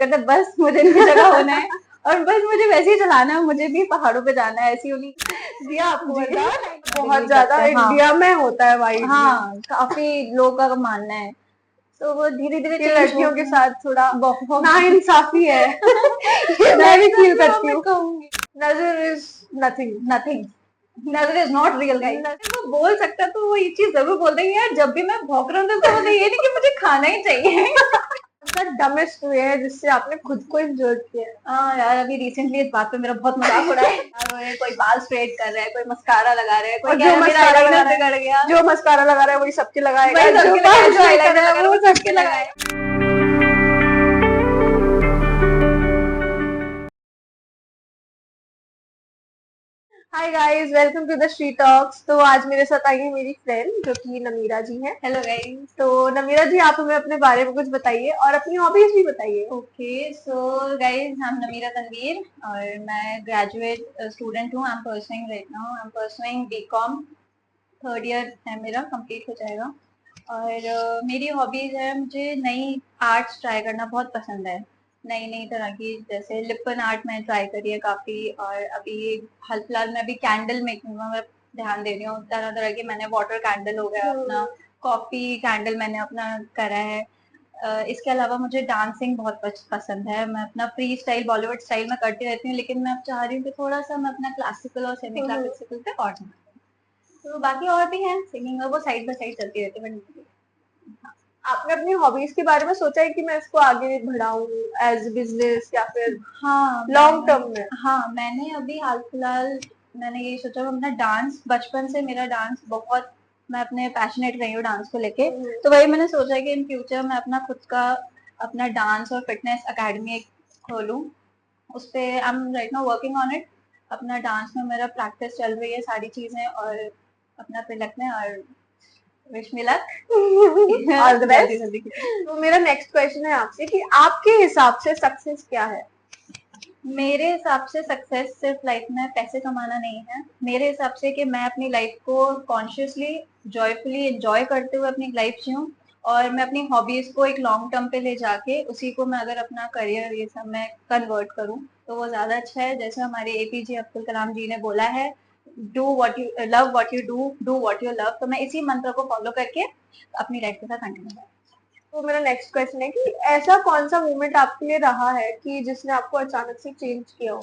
करता है बस मुझे इनकी जगह होना है और बस मुझे वैसे ही चलाना है, मुझे भी पहाड़ों पे जाना है, ऐसी उन्हीं दिया आपको जी। वरदान। बहुत बिलीव ज्यादा करते हैं, हाँ इंडिया में होता है वाइब हाँ, काफी लोगों का मानना है, तो वो धीरे धीरे कि चेंज हो लड़कियों के गया। साथ थोड़ा बहुत नाइंसाफी है। ये मैं भी फील करती मैं हूँ। कहूंगी नजर इज नथिंग। नथिंग, नजर इज नॉट रियल गाइस। वो बोल सकता तो वो ये चीज जरूर बोल देंगे यार, जब भी मैं भौंक रहा हूँ तो मतलब ये नहीं कि मुझे खाना ही चाहिए। डमेस्ट वे है जिससे आपने खुद को इंजर्ड किया है। हाँ यार, अभी रिसेंटली इस बात पे मेरा बहुत मजाक उड़ा है यार, कोई बाल स्ट्रेट कर रहा है, कोई मस्कारा लगा रहा है, कोई और कह जो रहा है मेरा मस्कारा लगा आईलाइनर रहा बिगड़ है, गया, जो मस्कारा लगा रहा है वही सबके लगाएगा, वही सबके लगाया, जो आईलाइनर लगा रहा है वो वो सबके लगाएगा। Hi guys, welcome to the street talks. तो आज मेरे साथ आई है मेरी फ्रेंड जो कि नमीरा जी है। Hello guys. तो नमीरा जी, आप हमें अपने बारे में कुछ बताइए और अपनी हॉबीज भी बताइए। Okay so guys, I'm Namira Tanveer और मैं ग्रेजुएट स्टूडेंट हूँ। I am pursuing right now, I am pursuing BCom, third year है मेरा, कंप्लीट हो जाएगा। और मेरी हॉबीज है, मुझे नई आर्ट्स ट्राई करना बहुत पसंद है, नई नई तरह की, जैसे लिपन आर्ट मैंने ट्राई करी है काफी, और अभी हाल फिलहाल में अभी कैंडल मेकिंग में मैं ध्यान दे रही हूँ, तरह तरह की। मैंने वाटर कैंडल हो गया अपना, कॉफी कैंडल मैंने अपना करा है। इसके अलावा मुझे डांसिंग बहुत पसंद है, मैं अपना फ्री स्टाइल बॉलीवुड स्टाइल में करती रहती हूँ, लेकिन मैं अब चाह रही हूँ कि थोड़ा सा मैं अपना क्लासिकल और सेमी क्लासिकल पे और ध्यान दूं। तो बाकी और भी हैं सिंगिंग, और वो साइड बाय साइड चलती रहती है। आपने अपनी हॉबीज के बारे में सोचा है कि मैं इसको आगे बढ़ाऊं एज बिजनेस या फिर हाँ लॉन्ग टर्म में? हाँ, मैंने अभी हाल फिलहाल मैंने ये सोचा, अपना डांस, बचपन से मेरा डांस बहुत, मैं अपने पैशनेट रही हूँ डांस को लेके, तो वही मैंने सोचा है कि इन फ्यूचर मैं अपना खुद का अपना डांस और फिटनेस एकेडमी खोलूं। उस पे I am right now working on it. अपना डांस में मेरा प्रैक्टिस चल रही है, सारी चीजें, और अपना तिलक में, और wish me luck. All the जल्दी बेस्ट। जल्दी। तो मेरा नेक्स्ट क्वेश्चन है आपसे कि आपके हिसाब से सक्सेस क्या है? मेरे हिसाब से सक्सेस सिर्फ लाइफ में पैसे कमाना नहीं है, मेरे हिसाब से कि मैं अपनी लाइफ को कॉन्शियसली जॉयफुली एंजॉय करते हुए अपनी लाइफ जीऊँ, और मैं अपनी हॉबीज को एक लॉन्ग टर्म पे ले जाके उसी को मैं अगर अपना करियर ये सब मैं कन्वर्ट करूँ तो वो ज्यादा अच्छा है। जैसे हमारे एपीजे अब्दुल कलाम जी ने बोला है, do what you love, what you do what you love. तो मैं इसी मंत्र को फॉलो करके अपनी लाइफ के साथ कंटिन्यू। तो मेरा नेक्स्ट क्वेश्चन है कि ऐसा कौन सा मोमेंट आपके लिए रहा है कि जिसने आपको अचानक से चेंज किया हो?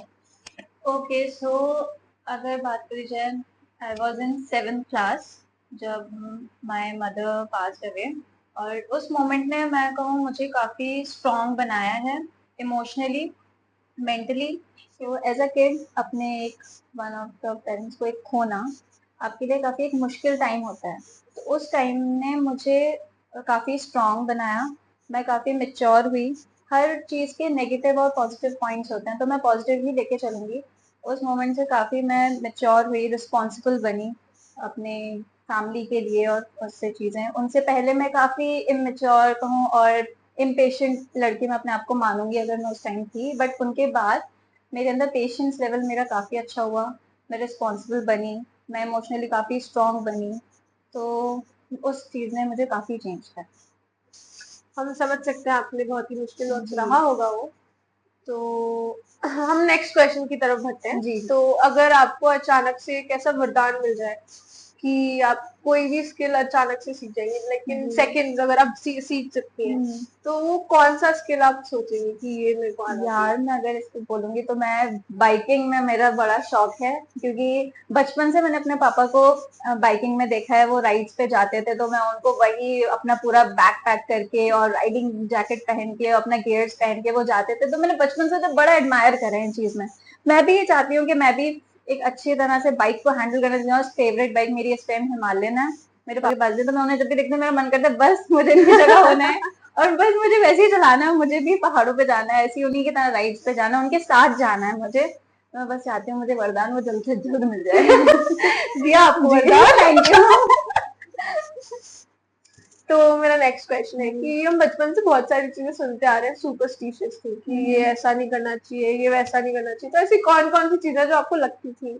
ओके सो अगर बात करी जाए, I was in 7th class जब माई मदर पास अवे, और उस मोमेंट ने, मैं कहूँ, मुझे काफ़ी स्ट्रॉन्ग बनाया है, emotionally, mentally. So as a kid अपने एक वन ऑफ द पेरेंट्स को एक खोना आपके लिए काफ़ी एक मुश्किल टाइम होता है, तो उस टाइम ने मुझे काफ़ी स्ट्रॉन्ग बनाया, मैं काफ़ी मेच्योर हुई। हर चीज़ के नेगेटिव और पॉजिटिव पॉइंट्स होते हैं, तो मैं पॉजिटिव ही लेके चलूंगी। उस मोमेंट से काफ़ी मैं मेच्योर हुई, रिस्पॉन्सिबल बनी अपने फैमिली के लिए, और उससे चीज़ें, उनसे पहले मैं काफ़ी इमेच्योर कहूँ और इम्पेशेंट लड़की मैं अपने आप को मानूंगी अगर मैं उस टाइम थी, बट उनके बाद मेरे अंदर पेशेंस लेवल मेरा काफ़ी अच्छा हुआ, मैं रिस्पॉन्सिबल बनी, मैं इमोशनली काफ़ी स्ट्रॉन्ग बनी, तो उस चीज़ ने मुझे काफ़ी चेंज किया। हम समझ सकते हैं आपके लिए बहुत ही मुश्किल वक्त जी रहा होगा वो। तो हम नेक्स्ट क्वेश्चन की तरफ बढ़ते हैं। जी। तो अगर आपको अचानक से एक ऐसा वरदान मिल जाए कि आप कोई भी स्किल अचानक से सीख जाएंगे, लेकिन सेकंड्स अगर आप सीख सकती हैं, तो वो कौन सा स्किल आप सोचेंगे कि ये मेरे को आना चाहिए? यार मैं अगर इसको बोलूंगी तो मैं बाइकिंग में मेरा बड़ा शौक है, क्योंकि बचपन से मैंने अपने पापा को बाइकिंग में देखा है, वो राइड्स पे जाते थे, तो मैं उनको वही अपना पूरा बैग पैक करके और राइडिंग जैकेट पहन के अपना गियर्स पहन के वो जाते थे, तो मैंने बचपन से तो बड़ा एडमायर करा है इन चीज में। मैं भी ये चाहती हूँ कि मैं भी एक अच्छी तरह से बाइक को हैंडल करना चाहती हूँ। फेवरेट बाइक मेरी इस टाइम हिमालयन है, मेरे पास पास, तो मैं उन्हें जब भी देखती हूँ मेरा मन करता है बस मुझे इनकी जगह होना है और बस मुझे वैसे ही चलाना है, मुझे भी पहाड़ों पे जाना है, ऐसी उन्हीं की तरह राइड्स पे जाना है, उनके साथ जाना है मुझे। मैं बस चाहती हूँ मुझे वरदान वो जल्द से जल्द मिल जाए। दिया आपको जी वरदान। Thank you. तो मेरा नेक्स्ट क्वेश्चन है कि हम बचपन से बहुत सारी चीजें सुनते आ रहे हैं सुपरस्टिशियस थी कि ये ऐसा नहीं करना चाहिए, ये वैसा नहीं करना चाहिए, तो ऐसी कौन कौन सी चीजें जो आपको लगती थी?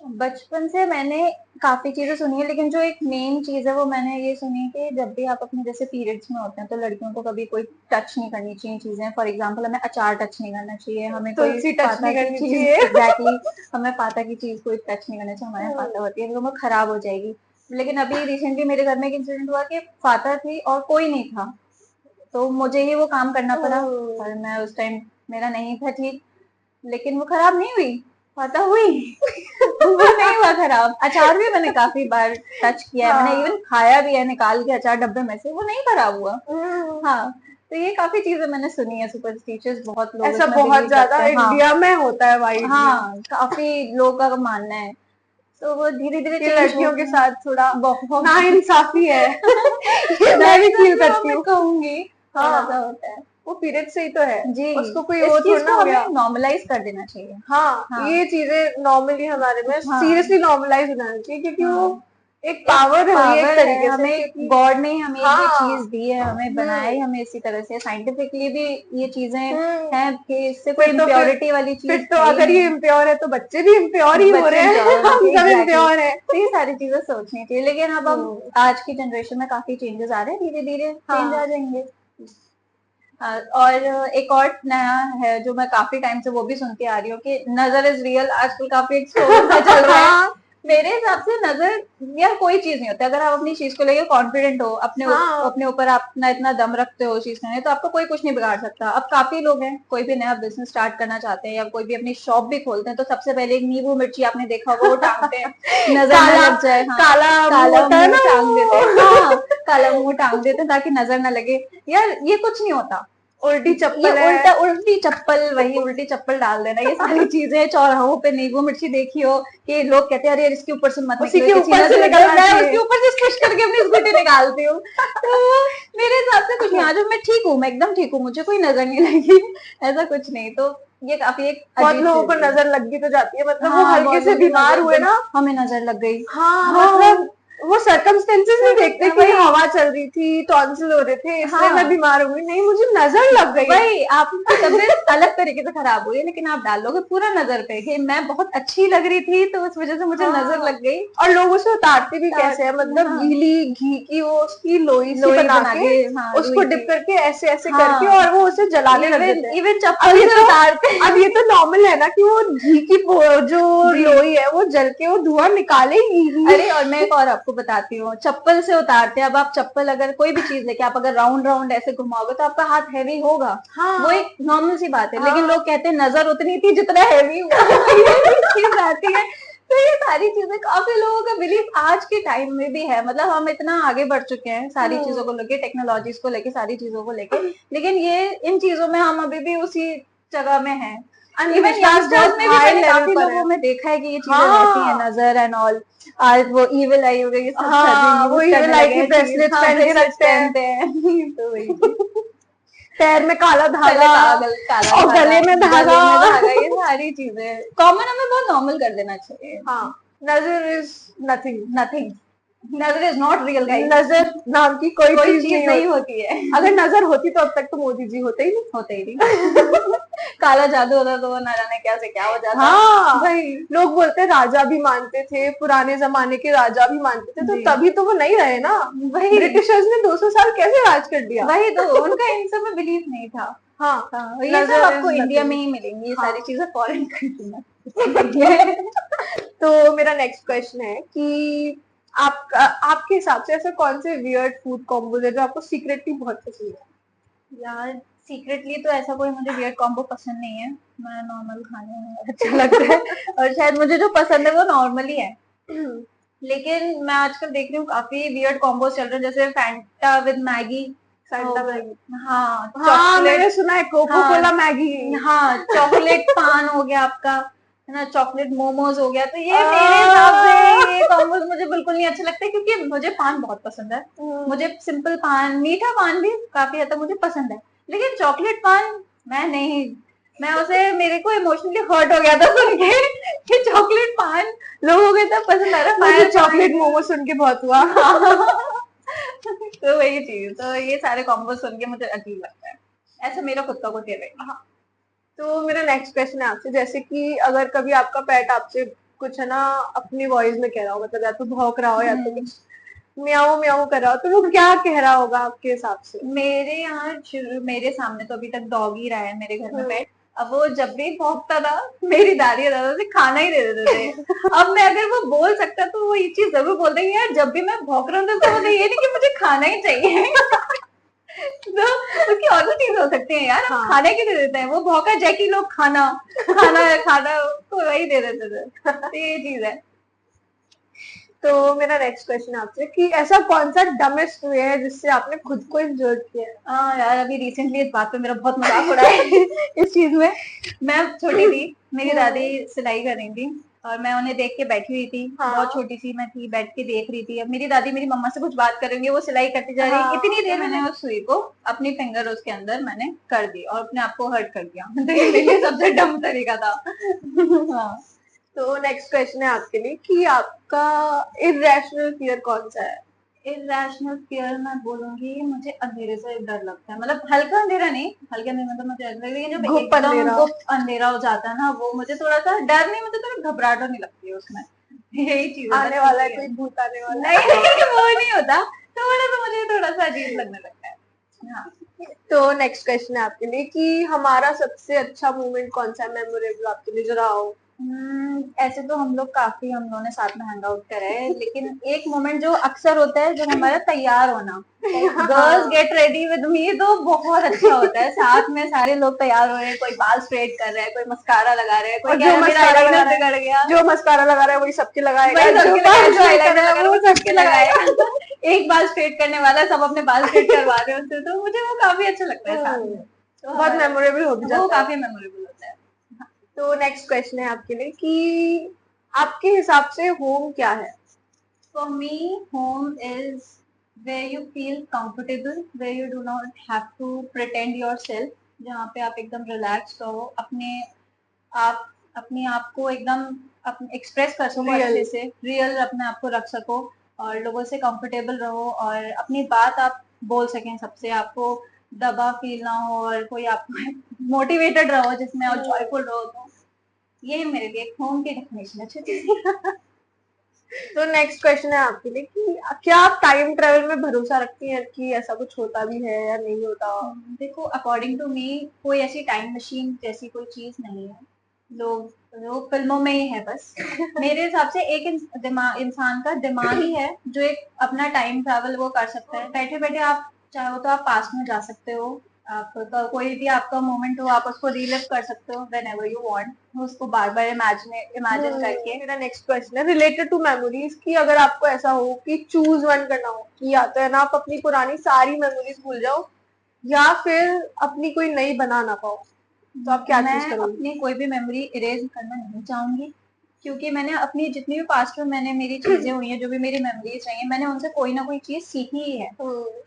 बचपन से मैंने काफी चीजें सुनी है, लेकिन जो एक मेन चीज है वो मैंने ये सुनी है कि जब भी आप अपने जैसे पीरियड्स में होते हैं तो लड़कियों को कभी कोई टच नहीं करनी चाहिए चीजें। फॉर एग्जांपल हमें अचार टच नहीं करना चाहिए, हमें कोई तुलसी टच पाता नहीं की करनी चीज, चाहिए। एग्जैक्टली हमें पाता की चीज कोई टच नहीं करना चाहिए, हमारे यहाँ पाता होती है तो वो खराब हो जाएगी। लेकिन अभी रिसेंटली मेरे घर में एक इंसिडेंट हुआ कि पाता थी और कोई नहीं था, तो मुझे ही वो काम करना पड़ा, और मैं उस टाइम मेरा नहीं था ठीक, लेकिन वो खराब नहीं हुई, पता हुई वो नहीं हुआ खराब। अचार भी मैंने काफी बार टच किया है, मैंने इवन खाया भी है निकाल के अचार डब्बे में से, वो नहीं खराब हुआ। हाँ, तो ये काफी चीजें मैंने सुनी है, सुपरस्टिशियस बहुत लोग ऐसा इसमें बहुत बिलीव करते ज्यादा हैं। हाँ इंडिया में होता है वाइडली। हाँ, काफी लोगों का मानना है, तो वो धीरे धीरे कि चेंज हो लड़कियों के गया। साथ थोड़ा बहुत नाइंसाफी है। ये मैं भी फील करती मैं हूँ। कहूंगी थोड़ा सा हाँ, होता है। वो पीरियड से ही तो है, जी, उसको कोई इस वो चीज थोड़ा ना को हो गया। हमें नॉर्मलाइज कर देना चाहिए। हाँ, हाँ ये चीजें नॉर्मली हमारे में हाँ सीरियसली नॉर्मलाइज हो जाना चाहिए, क्योंकि वो हाँ, एक एक पावर है एक पावर है तरीके से, हमें, क्योंकि गॉड ने हमें ये हाँ। चीज दी है, हमें बनाया ही हमें इसी तरह से, साइंटिफिकली भी ये चीजें हम्म हैं कि इससे कोई फिर तो इम्प्योरिटी वाली फिर चीज तो है ही अगर ये नहीं। इम्प्योर है तो बच्चे भी इम्प्योर ही हो बच्चे रहे इम्प्योर हैं। होने हम चाहिए, सब एग्जैक्टली, इम्प्योर है। तो ये सारी चीजें सोचनी चाहिए, लेकिन अब हम्म आज की जनरेशन में काफी चेंजेस आ रहे हैं, धीरे धीरे चेंज आ हाँ जाएंगे। और एक और नया है जो मैं काफी टाइम से वो भी सुनती आ रही हूँ कि नजर इज रियल, आजकल काफी एक स्लोगन सा चल रहा है। हाँ मेरे हिसाब से नजर या कोई चीज नहीं होती, अगर आप अपनी चीज को लेकर कॉन्फिडेंट हो, हाँ अपने ऊपर आप अपना इतना दम रखते हो चीज करने, तो आपको कोई कुछ नहीं बिगाड़ सकता। अब काफी लोग हैं, कोई भी नया बिजनेस स्टार्ट करना चाहते हैं या कोई भी अपनी शॉप भी खोलते हैं, तो सबसे पहले एक नींबू मिर्ची आपने देखा होगा वो टांगते हैं, नजर न काला लग जाए। हाँ, काला मुंह काला होता है मुंह ना टांग देते हैं, वो। हाँ, काला मुंह टांग देते हैं ताकि नजर ना लगे। यार ये कुछ नहीं होता, उल्टी ये चप्पल है। उल्टा उल्टी चप्पल, वही उल्टी चप्पल डाल देना, ये सारी चीजें। चौराहों पे नींबू मिर्ची देखी हो कि लोग कहते हैं अरे यार इसके ऊपर से मत उसी निकलो, के किसी ऊपर से नजर लग जाए, निकलना मैं चाहिए। उसके ऊपर से पुश करके अपनी स्कूटी निकालती हूँ। तो मेरे हिसाब से कुछ नहीं, आज मैं ठीक हूँ, मैं एकदम ठीक हूँ, मुझे कोई नजर नहीं लगी, ऐसा कुछ नहीं। तो ये काफी एक बहुत अजीब लोगों को चीज है। नजर लग भी तो जाती है, मतलब वो हाँ, हल्के बहुत से लोगों को बीमार नजर हुए एकदम, ना। हमें नजर लग गई। हाँ हाँ, मतलब वो सर्कमस्टेंसेस नहीं देखते कि वही, हवा चल रही थी, टॉन्सिल हो रहे थे, इसलिए मैं हाँ, बीमार हो गई, नहीं मुझे नजर लग गई। वही आपकी तबीयत अलग तरीके से खराब हुई है, लेकिन आप डाल लोगे पूरा नजर पे कि मैं बहुत अच्छी लग रही थी तो उस वजह से मुझे नजर हाँ लग गई। और लोग उसे उतारते भी तार- कैसे है, मतलब हाँ, गीली घी की वो उसकी लोई सी लोई बना बना के के, हाँ, उसको रुई डिप की, करके ऐसे ऐसे करके हाँ, और वो उसे जलाने रख इवन देते हैं। इवन अब चप्पल ये से तो उतारते अब हैं। ये तो नॉर्मल है ना कि वो घी की जो जी, लोई है वो जल के वो धुआं निकालेगी ही। अरे और मैं एक और आपको बताती हूँ, चप्पल से उतारते हैं। अब आप चप्पल, अगर कोई भी चीज लेके आप अगर राउंड राउंड ऐसे घुमाओगे तो आपका हाथ हैवी होगा, वो हाँ एक नॉर्मल सी बात है, लेकिन हाँ लोग कहते हैं नजर उतनी थी जितना हैवी हुआ। ये भी चीज आती है। तो ये सारी चीजें काफी लोगों का बिलीफ आज के टाइम में भी है, मतलब हम इतना आगे बढ़ चुके हैं सारी चीजों को लेके, टेक्नोलॉजीज को लेके, सारी चीजों को लेके, लेकिन ये इन चीजों में हम अभी भी उसी जगह में हैं। इवन अंधविश्वास यंगस्टर्स बहुत में भी हाई मैंने लेवल काफी पर है। लोगों में देखा है कि ये चीजें रहती हैं, हाँ नजर एंड ऑल। आज वो इविल आई हो गई, सब हाँ वो यूज इविल करने आई लगे के हैं चीज, ब्रेसलेट्स हाँ, पहन के ब्रेसलेट्स रखते हैं। पहनते हैं। तो वही चीज, पैर में काला पहले धागा कागल, काला और धागा, गले में धागा। गले में धागा, ये सारी चीजें कॉमन, हमें बहुत नॉर्मल कर देना चाहिए। हाँ, नजर इज नथिंग। नथिंग, नजर इज नॉट रियल गाइस, नजर नाम की कोई कोई चीज चीज नहीं नहीं होती। होती है। अगर नजर होती तो अब तक तो मोदी जी होते ही नहीं। होते ही नहीं। काला जादू होता तो वो ना जाने क्या से क्या हो जाता। हाँ भाई, लोग बोलते हैं राजा भी मानते थे, पुराने जमाने के राजा भी मानते थे, तो जी, तभी तो वो नहीं रहे ना। वही, ब्रिटिशर्स ने 200 साल कैसे राज कर दिया। वही तो, उनका इन सब में बिलीव नहीं था। हाँ हाँ, ये सब नजर आपको इज इंडिया में नथिंग। ही मिलेंगी, ये हाँ सारी चीजें फॉरेन कंट्री में। तो मेरा नेक्स्ट क्वेश्चन है कि आपके हिसाब से ऐसे कौन से वियर्ड फूड कॉम्बोज है जो आपको सीक्रेटली बहुत पसंद है। यार सीक्रेटली तो ऐसा कोई मुझे वियर्ड कॉम्बो पसंद नहीं है, मैं नॉर्मल खाने में अच्छा लगता है, और शायद मुझे जो पसंद है वो नॉर्मल ही है। लेकिन मैं आजकल देख रही हूँ काफी वियर्ड कॉम्बो चल रहे हैं, जैसे Fanta with Maggi, Fanta Maggi. हाँ, हाँ मैंने चॉकलेट, सुना है कोको हाँ, कोला मैगी। हाँ, चॉकलेट पान हो गया आपका, है ना, चॉकलेट मोमोज हो गया, तो ये मेरे हिसाब से ये कॉम्बोज मुझे बिल्कुल नहीं अच्छे लगते, क्योंकि मुझे पान बहुत पसंद है। मुझे सिंपल पान, मीठा पान भी काफी हद तक मुझे पसंद है, लेकिन चॉकलेट पान मैं नहीं, मैं उसे, मेरे को इमोशनली हर्ट हो गया था सुन के कि चॉकलेट पान लोगों को इतना पसंद आ रहा है, मुझे फायर चॉकलेट मोमो सुन के बहुत हुआ। तो वही चीज, तो ये सारे कॉम्बो सुन के मुझे अजीब लगता है, ऐसा मेरा खुद का कुछ है। तो मेरा नेक्स्ट क्वेश्चन है आपसे, जैसे कि अगर कभी आपका पेट आपसे कुछ है ना अपनी वॉइस में कह रहा हो, मतलब या तो भौंक रहा हो या तो कुछ म्याऊं म्याऊं कर रहा हो, तो वो क्या कह रहा होगा आपके हिसाब से? मेरे यहाँ मेरे सामने तो अभी तक डॉग ही रहा है मेरे घर में पेट। अब वो जब भी भौंकता था, मेरी दादी और दादा से खाना ही दे देते थे। अब मैं अगर वो बोल सकता तो वो ये चीज जरूर बोल देंगे, यार जब भी मैं भौंक रहा हूँ तो मुझे ये नहीं कि मुझे खाना ही चाहिए। तो उसकी और भी चीज हो सकती है यार, हम हाँ। खाने की दे देते हैं, वो भौंका जैकी लोग खाना खाना है खाना, तो वही दे देते थे। तो ये चीज है। तो मेरा नेक्स्ट क्वेश्चन आपसे कि ऐसा कौन सा डमेस्ट वे है जिससे आपने खुद को इंजर्ड किया है? हाँ यार, अभी रिसेंटली इस बात पे मेरा बहुत मजाक उड़ा है। इस चीज में मैं छोटी थी, मेरी दादी सिलाई कर रही थी और मैं उन्हें देख के बैठी हुई थी। हाँ। बहुत छोटी सी मैं थी, बैठ के देख रही थी। अब मेरी दादी मेरी मम्मा से कुछ बात करेंगे, वो सिलाई करती जा रही है। हाँ। इतनी देर में मैंने उस सुई को अपनी फिंगर उसके अंदर मैंने कर दी और अपने आप को हर्ट कर दिया। तो ये मेरे लिए सबसे डम तरीका था। हाँ। तो नेक्स्ट क्वेश्चन है आपके लिए कि आपका इरेशनल फियर कौन सा है? इरेशनल फियर मैं बोलूंगी, मुझे अंधेरे से डर लगता है। मतलब हल्का अंधेरा नहीं, हल्के अंधेरे में तो मुझे डर लगता है, लेकिन जब गुप्त एकदम अंधेरा। गुप्त अंधेरा हो जाता है ना, वो मुझे थोड़ा सा डर नहीं, मुझे थोड़ा घबराहट होने लगती है उसमें। यही चीज है आने बस, वाला है, इसी है। कोई भूत आने वाला नहीं है। नहीं, वो नहीं होता। थोड़ा सा मुझे थोड़ा सा अजीब लगने लगता है। हाँ। तो नेक्स्ट क्वेश्चन है आपके लिए कि हमारा सबसे अच्छा मोमेंट कौन सा मेमोरेबल आपके लिए जो रहा हो? ऐसे तो हम लोग काफी हम लोगों ने साथ में हैंग आउट करा है, लेकिन एक मोमेंट जो अक्सर होता है, जो हमारा तैयार होना, girls get ready with me, तो बहुत अच्छा होता है। साथ में सारे लोग तैयार हो रहे हैं, कोई बाल स्ट्रेट कर रहा है, कोई मस्कारा लगा रहा है, कोई और कह जो रहा है मेरा मस्कारा लगा आईलाइनर रहा बिगड़ गया। है, जो मस्कारा लगा रहा है वही सबके लगाएगा, वही जो सबके बाल लगाया, जो स्ट्रेट कर आईलाइनर रहा है लगा रहा है वो वो सबके सबके लगाएगा। लगाएगा। एक बाल स्ट्रेट करने वाला है, सब अपने बाल स्ट्रेट करवा रहे होते हैं, तो मुझे वो काफी अच्छा लगता है साथ में। तो बहुत हमारा मेमोरेबल हो भी वो जाता है। काफी मेमोरेबल होता है। तो नेक्स्ट क्वेश्चन है आपके लिए कि आपके हिसाब से होम क्या है? For me, home is where you feel comfortable, where you do not have to pretend yourself, जहाँ पे आप एकदम रिलैक्स रहो, आप अपने आप को एकदम एक्सप्रेस कर सको रियल। अच्छे से, रियल अपने आप को रख सको और लोगों से कंफर्टेबल रहो और अपनी बात आप बोल सकें सबसे, आपको दबा फील ना हो और कोई आपको मोटिवेटेड रहो जिसमें और जॉयफुल रहो। तो ये मेरे लिए होम की डेफिनेशन है अच्छी सी। तो नेक्स्ट क्वेश्चन है आपके लिए कि क्या आप टाइम ट्रेवल में भरोसा रखती हैं कि ऐसा कुछ होता भी है या नहीं होता? देखो, अकॉर्डिंग टू मी कोई ऐसी टाइम मशीन जैसी कोई चीज नहीं है। लोग लोग फिल्मों में ही है बस। मेरे हिसाब से एक इंसान का दिमाग ही है जो एक अपना टाइम ट्रैवल वो कर सकता है। बैठे बैठे आप चाहो तो आप पास्ट में जा सकते हो, आपका कोई भी आपका मोमेंट हो आप उसको रीलिव कर सकते हो वेन एवर यू वॉन्ट, उसको बार बार इमेजिन करके। मेरा नेक्स्ट क्वेश्चन है रिलेटेड टू मेमोरीज कि अगर आपको ऐसा हो कि चूज वन करना हो कि या तो है ना आप अपनी पुरानी सारी मेमोरीज भूल जाओ या फिर अपनी कोई नई बना ना पाओ, तो आप क्या चूज मैं करोगे? अपनी कोई भी मेमोरी इरेज करना नहीं चाहूंगी, क्योंकि मैंने अपनी जितनी भी पास्ट में मैंने मेरी चीजें हुई हैं, जो भी मेरी मेमोरीज रही हैं, मैंने उनसे कोई ना कोई चीज सीखी ही है।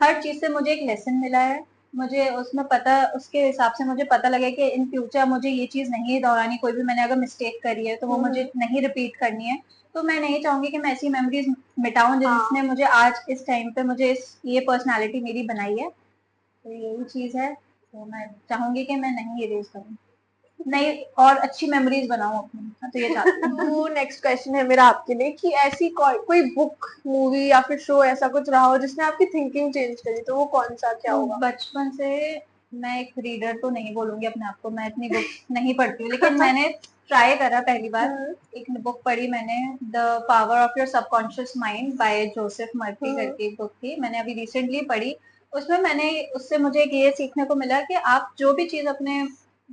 हर चीज से मुझे एक लेसन मिला है। मुझे उसमें पता, उसके हिसाब से मुझे पता लगे कि इन फ्यूचर मुझे ये चीज नहीं दोहरानी, कोई भी मैंने अगर मिस्टेक करी है तो वो मुझे नहीं रिपीट करनी है। तो मैं नहीं चाहूंगी कि मैं ऐसी मेमोरीज मिटाऊं जिसने मुझे आज इस टाइम पे मुझे ये पर्सनालिटी मेरी बनाई है। तो यही चीज है, तो मैं चाहूंगी कि मैं नहीं इरेज करूं, नहीं और अच्छी मेमोरीज बनाऊं अपनी। हाँ, तो ये चाहती हूँ। तो नेक्स्ट क्वेश्चन है मेरा आपके लिए कि ऐसी कोई बुक मूवी या फिर शो ऐसा कुछ रहा हो जिसने आपकी थिंकिंग चेंज करी, तो वो कौन सा क्या तो होगा? बचपन से मैं एक रीडर तो नहीं बोलूंगी अपने आप को, मैं इतनी बुक्स नहीं पढ़ती हूँ, लेकिन मैंने ट्राई करा पहली बार। एक बुक पढ़ी मैंने, the power of your subconscious mind bye Joseph Murphy करके एक बुक थी, मैंने अभी रिसेंटली पढ़ी। उसमें मैंने उससे मुझे ये सीखने को मिला कि आप जो भी चीज अपने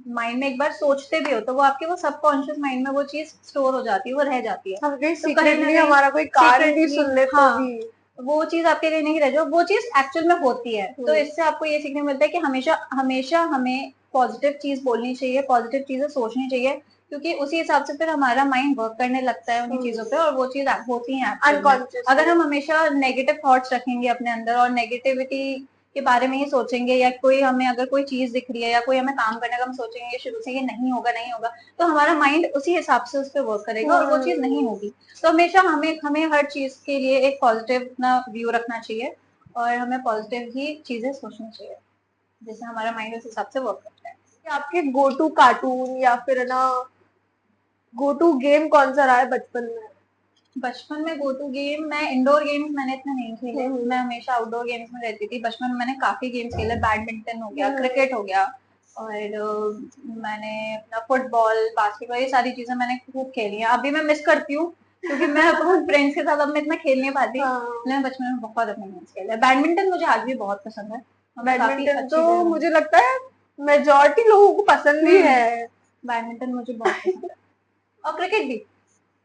माइंड में एक बार सोचते भी हो तो वो आपके वो सबकॉन्शियस माइंड में वो चीज स्टोर हो जाती है, वो रह जाती है। हम कहीं तो कहीं ना सीक्रेटली कहीं हमारा कोई कान भी सीक्रेटली, सुन ले तो हाँ, भी। वो चीज आपके लिए नहीं रह जाए, वो चीज एक्चुअल में होती है। तो इससे आपको ये सीखने को मिलता है कि हमेशा हमेशा हमें पॉजिटिव चीज बोलनी चाहिए, पॉजिटिव चीजें सोचनी चाहिए, क्योंकि उसी हिसाब से फिर हमारा माइंड वर्क करने लगता है उन्हीं चीजों पे और वो चीज होती है एक्चुअल में। अनकॉन्शियस। अगर हम हमेशा नेगेटिव थॉट्स रखेंगे अपने अंदर और नेगेटिविटी के बारे में ही सोचेंगे, या कोई हमें अगर कोई चीज दिख रही है या कोई हमें काम करने का हम सोचेंगे ये शुरू से ये नहीं होगा नहीं होगा, तो हमारा माइंड उसी हिसाब से उस पर वर्क करेगा और वो चीज नहीं होगी। तो हमेशा हमें हमें हर चीज के लिए एक पॉजिटिव ना व्यू रखना चाहिए और हमें पॉजिटिव ही चीजें सोचनी चाहिए, जिससे हमारा माइंड उस हिसाब से वर्क करता है। आपके गो टू कार्टून या फिर है ना गो टू गेम कौन सा रहा है बचपन में? बचपन में गो टू गेम, मैं इंडोर गेम्स मैंने इतना नहीं खेले, मैं हमेशा आउटडोर गेम्स में रहती थी। बचपन में मैंने काफी गेम्स खेले, बैडमिंटन हो गया, क्रिकेट हो गया, और मैंने अपना फुटबॉल, बास्केटबॉल, ये सारी चीजें मैंने खूब खेली हैं। अभी मैं मिस करती हूँ क्योंकि मैं अपने फ्रेंड्स के साथ अब मैं इतना खेल नहीं पाती, लेकिन मैं बचपन में बहुत अपने गेम्स खेले। बैडमिंटन मुझे आज भी बहुत पसंद है, बैडमिंटन तो मुझे लगता है मेजोरिटी लोगों को पसंद ही है। बैडमिंटन मुझे बहुत पसंद है, और क्रिकेट भी।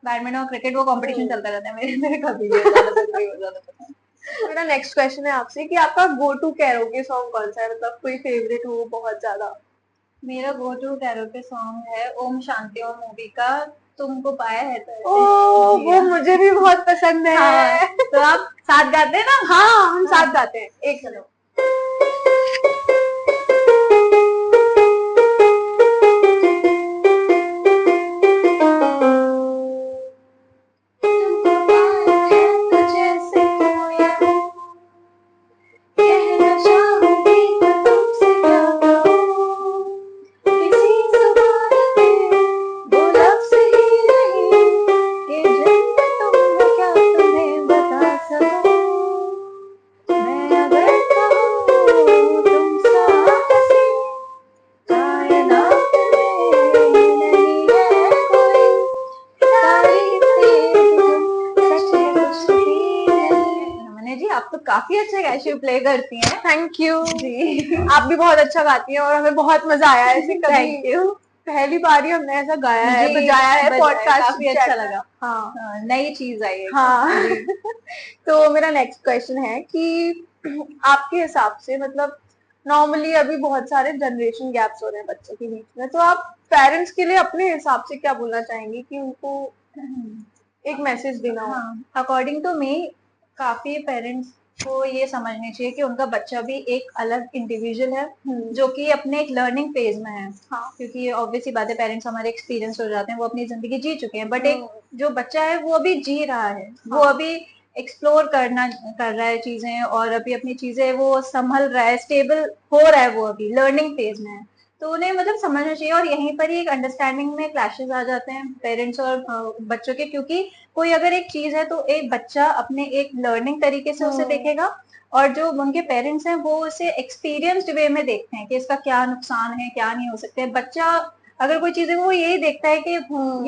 बैडमिंटन और क्रिकेट वो कंपटीशन चलता रहता है मेरे मेरे कभी भी ज्यादा पसंद। मेरा नेक्स्ट क्वेश्चन है आपसे कि आपका गो टू कैरोके सॉन्ग कौन सा है, मतलब कोई फेवरेट हो बहुत ज्यादा? मेरा गो टू कैरोके सॉन्ग है ओम शांति ओम मूवी का तुमको पाया है तो ओ, वो मुझे भी बहुत पसंद है। हाँ, तो आप साथ गाते हैं ना? हाँ, हम साथ गाते हैं, एक चलो। आप तो काफी अच्छा कैशियो प्ले करती हैं। थैंक यू जी। आप भी बहुत अच्छा गाती हैं और हमें बहुत मजा आया ऐसे थैंक यू। पहली बार ही हमने ऐसा गाया है, बजाया है पॉडकास्ट, काफी अच्छा लगा। हाँ, नई चीज आई है। हाँ जी। तो मेरा नेक्स्ट क्वेश्चन है कि आपके हिसाब से मतलब नॉर्मली अभी बहुत सारे जनरेशन गैप्स हो रहे हैं बच्चों के बीच में, तो आप पेरेंट्स के लिए अपने हिसाब से क्या बोलना चाहेंगे कि उनको एक मैसेज देना हो? अकॉर्डिंग टू मी, काफी पेरेंट्स को ये समझनी चाहिए कि उनका बच्चा भी एक अलग इंडिविजुअल है, जो कि अपने एक लर्निंग फेज में है। हाँ, क्योंकि ऑब्वियसली बात है, पेरेंट्स हमारे एक्सपीरियंस हो जाते हैं, वो अपनी जिंदगी जी चुके हैं, बट एक जो बच्चा है वो अभी जी रहा है। वो अभी एक्सप्लोर कर रहा है चीजें, और अभी अपनी चीजें वो संभल रहा है, स्टेबल हो रहा है, वो अभी लर्निंग फेज में है। तो उन्हें मतलब समझना चाहिए, और यहीं पर ही एक अंडरस्टैंडिंग में क्लैशेस आ जाते हैं पेरेंट्स और बच्चों के, क्योंकि कोई अगर एक चीज है तो एक बच्चा अपने एक लर्निंग तरीके से उसे देखेगा, और जो उनके पेरेंट्स हैं वो उसे एक्सपीरियंस्ड वे में देखते हैं कि इसका क्या नुकसान है, क्या नहीं हो सकते। बच्चा अगर कोई चीज है वो यही देखता है कि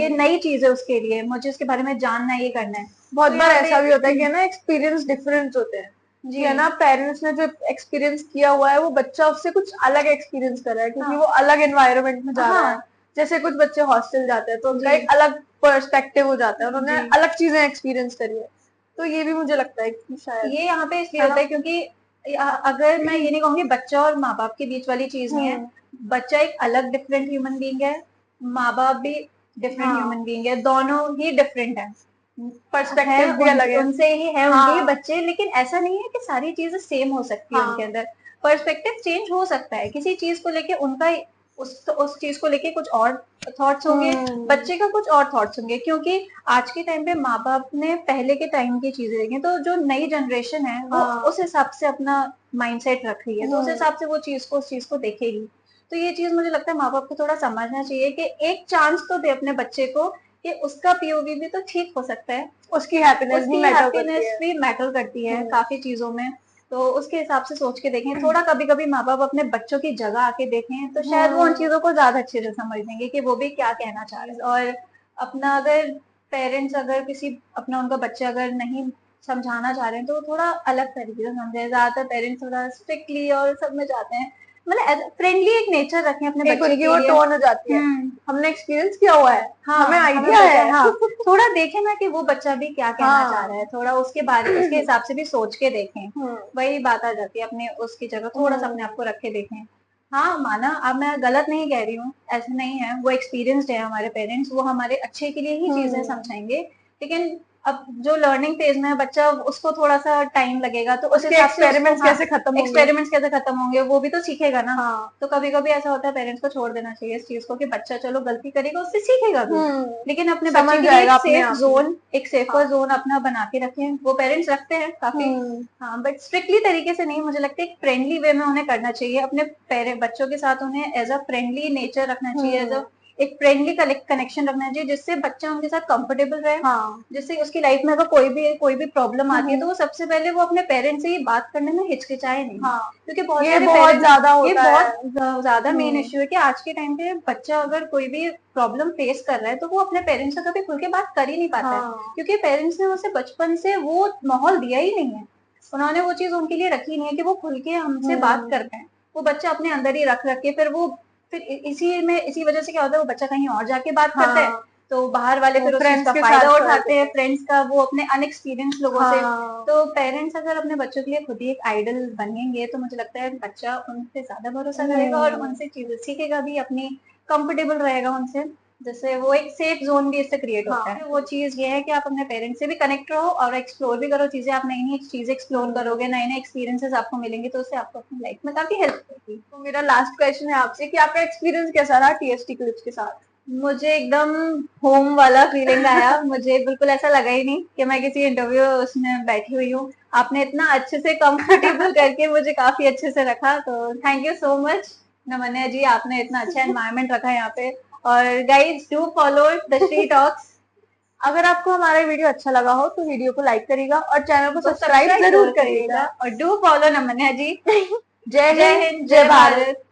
ये नई चीज है उसके लिए, मुझे इसके बारे में जानना है, ये करना है। बहुत बार ऐसा भी होता है कि ना एक्सपीरियंस डिफरेंट होते हैं जी, है ना, पेरेंट्स ने जो एक्सपीरियंस किया हुआ है वो बच्चा उससे कुछ अलग एक्सपीरियंस कर रहा है, क्योंकि वो अलग एनवायरनमेंट में जा रहा है। जैसे कुछ बच्चे हॉस्टल जाते हैं तो उनका एक अलग पर्सपेक्टिव हो जाता है, उन्होंने अलग चीजें एक्सपीरियंस करी है। तो ये भी मुझे लगता है कि शायद ये यहाँ पे इसलिए होता है क्योंकि अगर मैं ये नहीं कहूंगी बच्चा और माँ बाप के बीच वाली चीज नहीं है, बच्चा एक अलग डिफरेंट ह्यूमन बीइंग है, माँ बाप भी डिफरेंट ह्यूमन बीइंग है, दोनों ही डिफरेंट है, पर्सपेक्टिव भी अलग है, उनसे ही है उनके बच्चे। लेकिन ऐसा नहीं है कि सारी चीजें सेम हो सकती है उनके अंदर, पर्सपेक्टिव चेंज हो सकता है किसी चीज को लेके, उनका उस चीज को लेके कुछ और थॉट्स होंगे, बच्चे का कुछ और थॉट्स होंगे, क्योंकि आज के टाइम पे माँ बाप ने पहले के टाइम की चीजें देखी, तो जो नई जनरेशन है वो उस हिसाब से अपना माइंडसेट रख रही है, तो उस हिसाब से वो उस चीज को देखेगी। तो ये चीज मुझे लगता है माँ बाप को थोड़ा समझना चाहिए कि एक चांस तो दे अपने बच्चे को, कि उसका पीओवी भी तो ठीक हो सकता है, उसकी हैप्पीनेस भी मैटर करती है काफी चीजों में। तो उसके हिसाब से सोच के देखें, थोड़ा कभी कभी माँ बाप अपने बच्चों की जगह आके देखें, तो शायद वो उन चीजों को ज्यादा अच्छे से समझ लेंगे कि वो भी क्या कहना चाह रहे हैं। और अपना अगर पेरेंट्स अगर किसी अपना उनका बच्चा अगर नहीं समझाना चाह रहे हैं तो थोड़ा अलग तरीके से समझे। ज्यादातर पेरेंट्स थोड़ा स्ट्रिक्टली और सब में जाते हैं, मतलब फ्रेंडली एक नेचर रखें अपने बच्चे के लिए, वो टोन हो जाती है, हमने एक्सपीरियंस किया हुआ है, हमें आइडिया है। हाँ, थोड़ा देखें ना कि वो बच्चा भी क्या कहना चाह रहा है, थोड़ा उसके बारे उसके हिसाब से भी सोच के देखें। वही बात आ जाती है, अपने उसकी जगह थोड़ा सा अपने आप को रख के देखें। हाँ, माना अब मैं गलत नहीं कह रही हूँ, ऐसा नहीं है, वो एक्सपीरियंस्ड है हमारे पेरेंट्स, वो हमारे अच्छे के लिए ही चीजें समझाएंगे, लेकिन अब जो लर्निंग फेज में है बच्चा, उसको थोड़ा सा टाइम लगेगा, तो उसके एक्सपेरिमेंट्स कैसे खत्म होंगे वो भी तो सीखेगा ना। तो कभी कभी ऐसा होता है, पेरेंट्स को छोड़ देना चाहिए इस चीज को कि बच्चा चलो गलती करेगा, उससे सीखेगा भी, लेकिन अपने बच्चे के लिए एक सेफर जोन अपना बना के रखें। वो पेरेंट्स रखते हैं काफी, हाँ, बट स्ट्रिक्टली तरीके से नहीं, मुझे लगता है एक फ्रेंडली वे में उन्हें करना चाहिए, अपने बच्चों के साथ उन्हें एज अ फ्रेंडली नेचर रखना चाहिए, एज अ एक फ्रेंडली कनेक्शन रखना चाहिए, जिससे बच्चा उनके साथ कंफर्टेबल रहे। हाँ। जिससे उसकी लाइफ में अगर कोई भी प्रॉब्लम आती है तो वो सबसे पहले वो अपने पेरेंट्स से ही बात करने में हिचकिचाए नहीं। हाँ, क्योंकि बहुत ये सारे बहुत पेरेंट्स, ज्यादा ये होता है। बहुत ज्यादा मेन इश्यू है कि आज के टाइम पे बच्चा अगर कोई भी प्रॉब्लम फेस कर रहा है तो वो अपने पेरेंट्स से कभी खुल के बात कर ही नहीं पाता है। हाँ। क्योंकि पेरेंट्स ने उसे बचपन से वो माहौल दिया ही नहीं है, उन्होंने वो चीज उनके लिए रखी नहीं है कि वो खुल के हमसे बात कर पाए। वो बच्चा अपने अंदर ही रख के फिर इसी वजह से क्या होता है, वो बच्चा कहीं और जाके बात करता है, हाँ, तो बाहर वाले वो फिर उस चीज फ्रेंड्स का के फायदा साथ कर उठाते देते हैं, हैं। फ्रेंड्स का, वो अपने अनएक्सपीरियंस लोगों से। हाँ। तो पेरेंट्स अगर अपने बच्चों के लिए खुद ही एक आइडल बनेंगे तो मुझे लगता है बच्चा उन पे ज्यादा भरोसा करेगा और उनसे चीजें सीखेगा भी, अपनी कंफर्टेबल रहेगा उनसे, जैसे वो एक सेफ जोन भी इससे क्रिएट होता है। वो चीज ये है कि आप अपने पेरेंट्स से भी कनेक्ट रहो और एक्सप्लोर भी करो चीजें, आप नई नई चीजें एक्सप्लोर करोगे, नए नए एक्सपीरियंसेस आपको मिलेंगे तो उससे आपको अपनी लाइफ में काफी हेल्प होगी। तो मेरा लास्ट क्वेश्चन है आपसे कि आपका एक्सपीरियंस कैसा रहा टीएसटी क्लिप्स के साथ? मुझे एकदम होम वाला फीलिंग आया, मुझे बिल्कुल ऐसा लगा ही नहीं कि मैं किसी इंटरव्यू उसमें बैठी हुई हूँ। आपने इतना अच्छे से कंफर्टेबल करके मुझे काफी अच्छे से रखा, तो थैंक यू सो मच नमन्या जी, आपने इतना अच्छा एनवायरनमेंट रखा यहाँ पे। और guys do follow the Shri talks. अगर आपको हमारा वीडियो अच्छा लगा हो तो वीडियो को लाइक करिएगा और चैनल को तो सब्सक्राइब जरूर करिएगा। और डू फॉलो नमन्या जी। जय जय हिंद, हिंद, जय जय भारत। भारत।